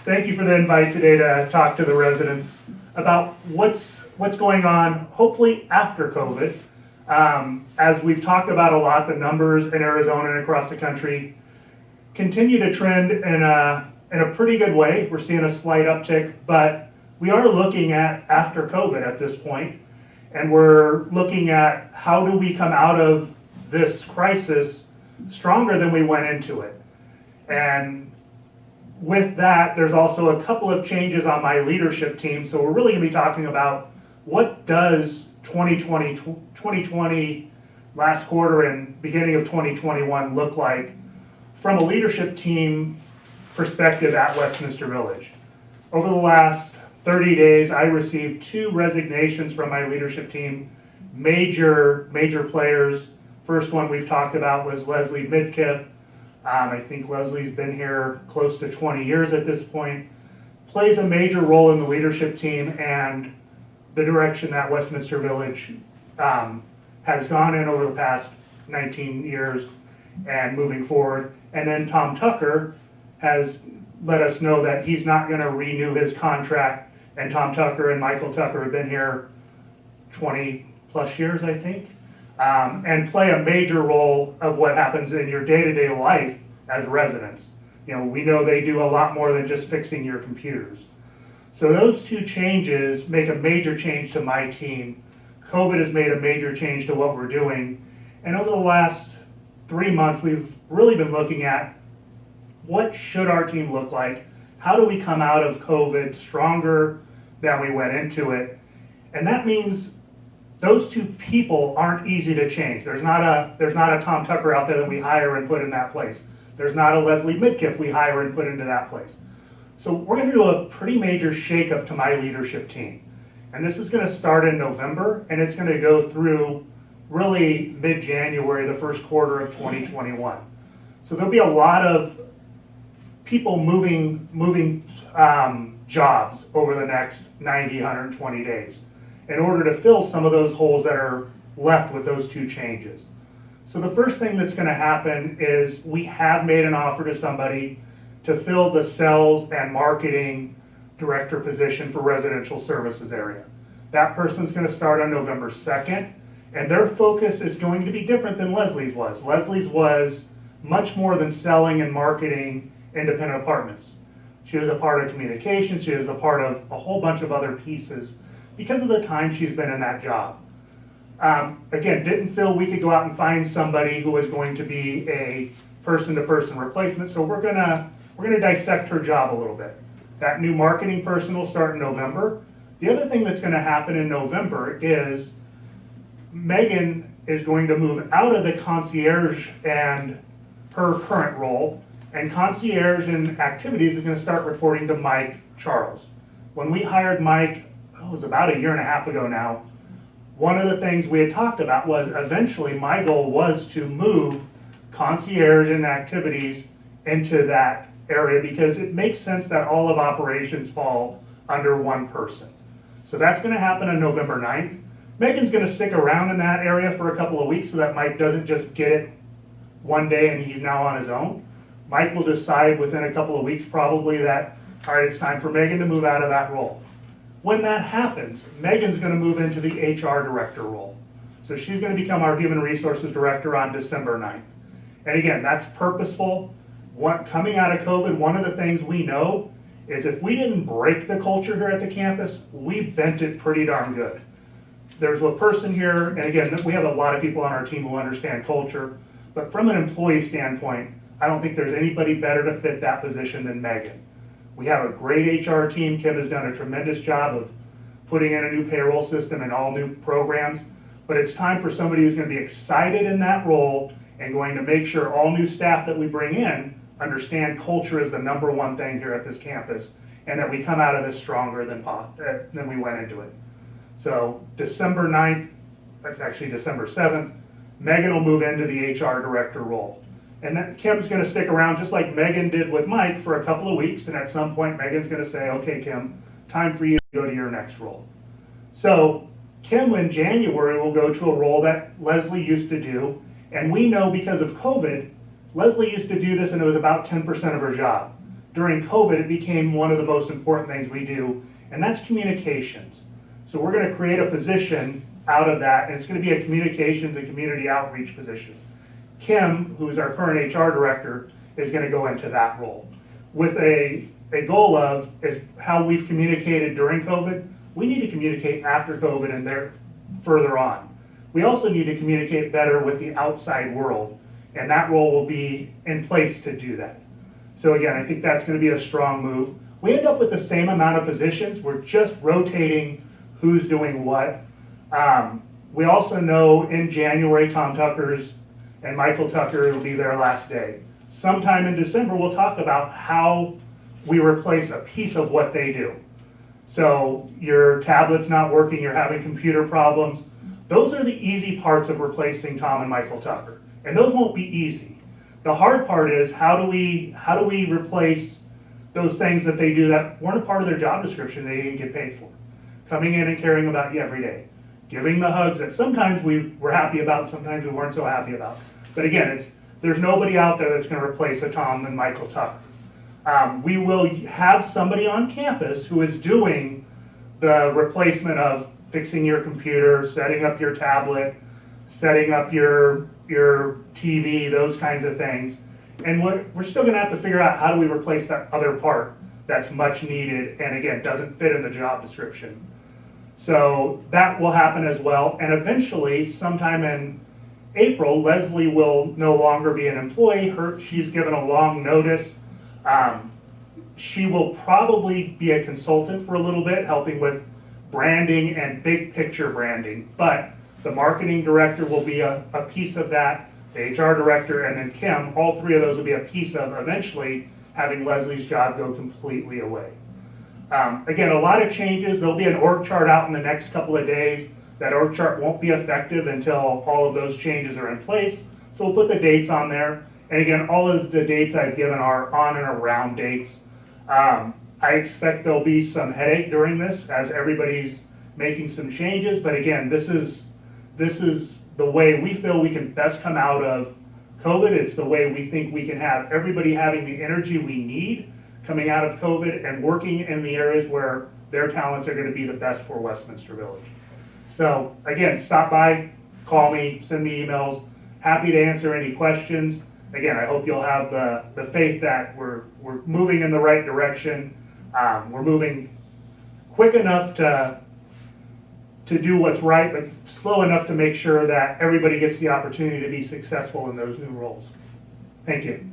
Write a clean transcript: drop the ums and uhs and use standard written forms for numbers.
Thank you for the invite today to talk to the residents about what's going on, hopefully after COVID. As we've talked about a lot, the numbers in Arizona and across the country continue to trend in a pretty good way. We're seeing a slight uptick, but we are looking at after COVID at this point, and we're looking at how do we come out of this crisis stronger than we went into it. And with that, there's also a couple of changes on my leadership team. So we're really going to be talking about what does 2020 last quarter and beginning of 2021 look like from a leadership team perspective at Westminster Village. Over the last 30 days, I received 2 resignations from my leadership team, major players. First one we've talked about was Leslie Midkiff. I think Leslie's been here close to 20 years at this point, plays a major role in the leadership team and the direction that Westminster Village has gone in over the past 19 years and moving forward. And then Tom Tucker has let us know that he's not going to renew his contract, and Tom Tucker and Michael Tucker have been here 20 plus years, I think. And play a major role of what happens in your day-to-day life as residents. You know, we know they do a lot more than just fixing your computers. So those 2 changes make a major change to my team. COVID has made a major change to what we're doing. And over the last 3 months, we've really been looking at what should our team look like? How do we come out of COVID stronger than we went into it? And that means those 2 people aren't easy to change. There's not a Tom Tucker out there that we hire and put in that place. There's not a Leslie Midkiff we hire and put into that place. So we're going to do a pretty major shakeup to my leadership team. And this is going to start in November, and it's going to go through really mid-January, the first quarter of 2021. So there'll be a lot of people moving jobs over the next 90, 120 days in order to fill some of those holes that are left with those 2 changes. So the first thing that's going to happen is we have made an offer to somebody to fill the sales and marketing director position for residential services area. That person's going to start on November 2nd, and their focus is going to be different than Leslie's was. Leslie's was much more than selling and marketing independent apartments. She was a part of communications, she was a part of a whole bunch of other pieces because of the time she's been in that job. Again, didn't feel we could go out and find somebody who was going to be a person-to-person replacement, so we're gonna dissect her job a little bit. That new marketing person will start in November. The other thing that's gonna happen in November is Megan is going to move out of the concierge and her current role, and concierge and activities is gonna start reporting to Mike Charles. When we hired Mike, it was about 1.5 years ago now, one of the things we had talked about was eventually my goal was to move concierge and activities into that area because it makes sense that all of operations fall under one person. So that's going to happen on November 9th. Megan's going to stick around in that area for a couple of weeks so that Mike doesn't just get it one day and he's now on his own. Mike will decide within a couple of weeks probably that, all right, it's time for Megan to move out of that role. When that happens, Megan's going to move into the HR director role. So she's going to become our human resources director on December 9th. And again, that's purposeful. Coming out of COVID, one of the things we know is if we didn't break the culture here at the campus, we bent it pretty darn good. There's a person here, and again, we have a lot of people on our team who understand culture, but from an employee standpoint, I don't think there's anybody better to fit that position than Megan. We have a great HR team. Kim has done a tremendous job of putting in a new payroll system and all new programs, but it's time for somebody who's going to be excited in that role and going to make sure all new staff that we bring in understand culture is the #1 thing here at this campus and that we come out of this stronger than we went into it. So December 9th, that's actually December 7th, Megan will move into the HR director role. And then Kim's going to stick around just like Megan did with Mike for a couple of weeks, and at some point Megan's going to say, okay, Kim, time for you to go to your next role. So Kim in January will go to a role that Leslie used to do, and we know because of COVID, Leslie used to do this and it was about 10% of her job. during COVID, it became one of the most important things we do, and that's communications. So we're going to create a position out of that, and it's going to be a communications and community outreach position. Kim, who's our current HR director, is going to go into that role with a goal of is how we've communicated during COVID. We need to communicate after COVID and there further on. We also need to communicate better with the outside world, and that role will be in place to do that. So again, I think that's going to be a strong move. We end up with the same amount of positions. We're just rotating who's doing what. We also know in January, Tom Tucker's and Michael Tucker will be their last day. Sometime in December, we'll talk about how we replace a piece of what they do. So your tablet's not working, you're having computer problems. Those are the easy parts of replacing Tom and Michael Tucker. And those won't be easy. The hard part is how do we replace those things that they do that weren't a part of their job description they didn't get paid for. Coming in and caring about you every day. Giving the hugs that sometimes we were happy about, sometimes we weren't so happy about. But again, there's nobody out there that's going to replace a Tom and Michael Tucker. We will have somebody on campus who is doing the replacement of fixing your computer, setting up your tablet, setting up your TV, those kinds of things. And we're still going to have to figure out how do we replace that other part that's much needed and again doesn't fit in the job description. So that will happen as well. And eventually, sometime in April, Leslie will no longer be an employee. She's given a long notice. She will probably be a consultant for a little bit, helping with branding and big picture branding. But the marketing director will be a piece of that, the HR director, and then Kim, all three of those will be a piece of eventually having Leslie's job go completely away. Again, a lot of changes. There'll be an org chart out in the next couple of days. That org chart won't be effective until all of those changes are in place. So we'll put the dates on there. And again, all of the dates I've given are on and around dates. I expect there'll be some headache during this as everybody's making some changes. But again, this is the way we feel we can best come out of COVID. It's the way we think we can have everybody having the energy we need coming out of COVID and working in the areas where their talents are going to be the best for Westminster Village. So again, stop by, call me, send me emails. Happy to answer any questions. Again, I hope you'll have the faith that we're moving in the right direction. We're moving quick enough to do what's right, but slow enough to make sure that everybody gets the opportunity to be successful in those new roles. Thank you.